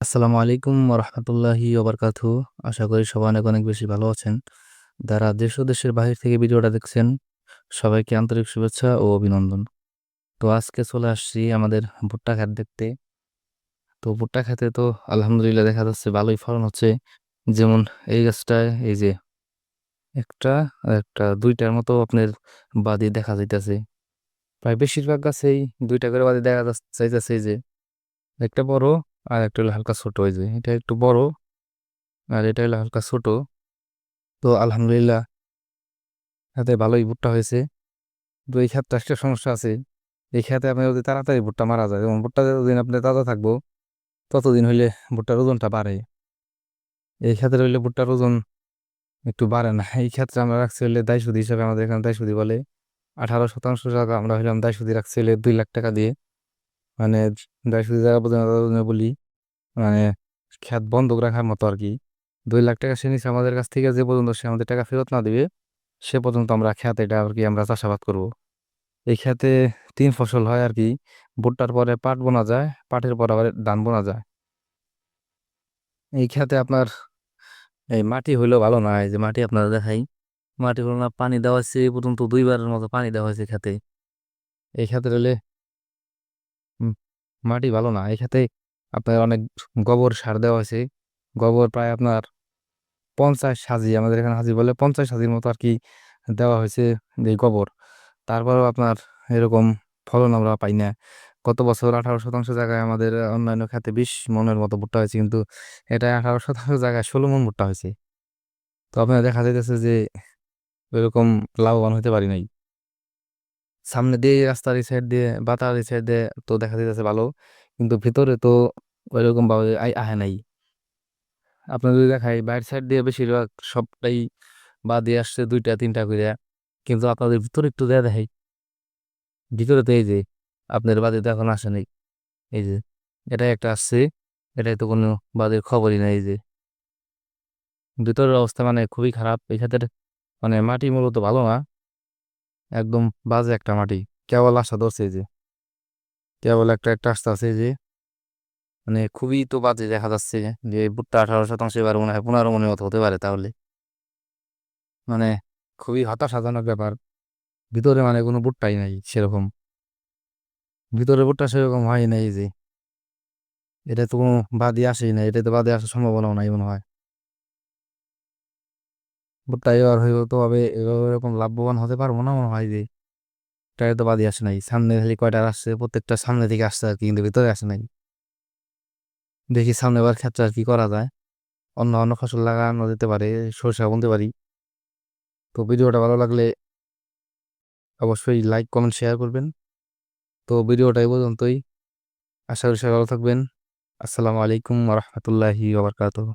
আসসালামু আলাইকুম রহমতুল্লাহি ওবরকাতু। আশা করি সবাই অনেক অনেক বেশি ভালো আছেন। যারা দেশ ও দেশের বাহির থেকে ভিডিওটা দেখছেন, সবাইকে আন্তরিক শুভেচ্ছা ও অভিনন্দন। তো আজকে চলে আসছি আমাদের ভুট্টা ক্ষেত দেখতে। তো ভুট্টা খেতে তো আলহামদুলিল্লাহ দেখা যাচ্ছে ভালোই ফলন হচ্ছে। যেমন এই গাছটায় এই যে একটা আর একটা দুইটার মতো আপনার বাদি দেখা যাইতেছে। প্রায় বেশিরভাগ গাছেই দুইটা করে বাদি দেখা যাইতেছে। এই যে একটা বড় আর একটা হলো হালকা ছোট। এই যে এটা একটু বড় আর এটা হলো হালকা ছোট। তো আলহামদুলিল্লাহ হাতে ভালোই ভুট্টা হয়েছে। তো এই ক্ষেত্রে একটা সমস্যা আছে। এই ক্ষেত্রে আপনার যদি তাড়াতাড়ি ভুট্টা মারা যায়, যেমন ভুট্টা যতদিন আপনি তাজা থাকবো ততদিন হইলে ভুট্টার ওজনটা বাড়ে। এই ক্ষেত্রে হইলে ভুট্টার ওজন একটু বাড়ে না। এই ক্ষেত্রে আমরা রাখছি হইলে দায়সুদি হিসাবে, আমাদের এখানে দায়সুদি বলে 18% টাকা আমরা হইলাম দায়সুদি রাখছি হইলে 2 লাখ টাকা দিয়ে। মানে দায়সুদি যারা বোঝেন তারা বোঝেন বলি, মানে খেত বন্ধক রাখার মতো আর কি। 2 লাখ টাকা সে নিচ্ছে আমাদের কাছ থেকে, যে পর্যন্ত সে আমাদের টাকা ফেরত না দিবে সে পর্যন্ত আমরা খেত এটা আর কি আমরা চাষাবাদ করব। এই খেতে 3 ফসল হয় আর কি। ভুট্টার পরে পাট বোনা যায়, পাটের পর আবার ধান বোনা যায়। এই খেতে আপনার এই মাটি হইলেও ভালো না। এই যে মাটি আপনারা দেখাই, মাটি হলো না, পানি দেওয়া হয়েছে এই পর্যন্ত 2 বারের মতো পানি দেওয়া হয়েছে খেতে। এই খেতে হলে উম, মাটি ভালো না। এই খেতে আপনার অনেক গোবর সার দেওয়া হয়েছে। গোবর প্রায় আপনার 50 হাজি, আমাদের এখানে হাজি বলে, 50 হাজির মতো আর কি দেওয়া হয়েছে এই গোবর। তারপরেও আপনার এরকম ফলন আমরা পাই না। গত বছর 18% জায়গায় আমাদের অন্যান্য খাতে 20 মনের মতো ভুট্টা হয়েছে, কিন্তু এটা 18% জায়গায় 16 মন ভুট্টা হয়েছে। তো আপনার দেখা যাইতেছে যে এরকম লাভবান হতে পারি নাই। সামনে দিয়ে রাস্তার এই সাইড দিয়ে বাতার এই সাইড দিয়ে তো দেখা যাইতেছে ভালো, কিন্তু ভিতরে তো ওইরকম ভাবে আহে নাই। আপনার যদি দেখাই বাইরের সাইড দিয়ে বেশিরভাগ সবটাই বা দিয়ে আসছে 2টা 3টা করে, কিন্তু আপনাদের ভিতরে একটু দেয়া দেখাই, ভিতরে তো এই যে আপনার বাদে তো এখন আসে নাই। এই যে এটাই একটা আসছে, এটাই তো কোনো বাদের খবরই নাই। এই যে ভিতরের অবস্থা মানে খুবই খারাপ। এই ক্ষেত্রে মানে মাটি মূলত ভালো না, একদম বাজে একটা মাটি। কেবল আশা ধরছে এই যে, কেবল একটা একটা আস্থা আছে এই যে, মানে খুবই তো বাজে দেখা যাচ্ছে। যে ভুট্টা 18% এবার মনে হয় 15 মনের মতো হতে পারে তাহলে। মানে খুবই হতাশাজনক ব্যাপার। ভিতরে মানে কোনো ভুট্টাই নাই সেরকম, ভিতরে ভুট্টা সেরকম হয় নাই। এই যে এটা তো কোনো বাদই আসেই না, এটা তো বাদে আসার সম্ভাবনাও নাই মনে হয়। ভুট্টা এবার হইব তো হবে এভাবে, এরকম লাভবান হতে পারবো না মনে হয়। যে টাকা তো বাদই আসে নাই, সামনে খালি কয়টা আসছে, প্রত্যেকটা সামনে থেকে আসছে আর কি, কিন্তু ভিতরে আসে নাই। দেখি সামনে বার ক্ষেত্রে আর কি করা যায়। অন্য অন্য ফসল লাগানো যেতে পারে, সরষা বুনতে পারি। তো ভিডিওটা ভালো লাগলে অবশ্যই লাইক কমেন্ট শেয়ার করবেন। তো ভিডিওটা এই পর্যন্তই। আশা করি সবাই ভালো থাকবেন। আসসালামু আলাইকুম রহমতুল্লাহি ওবরকাতুহ।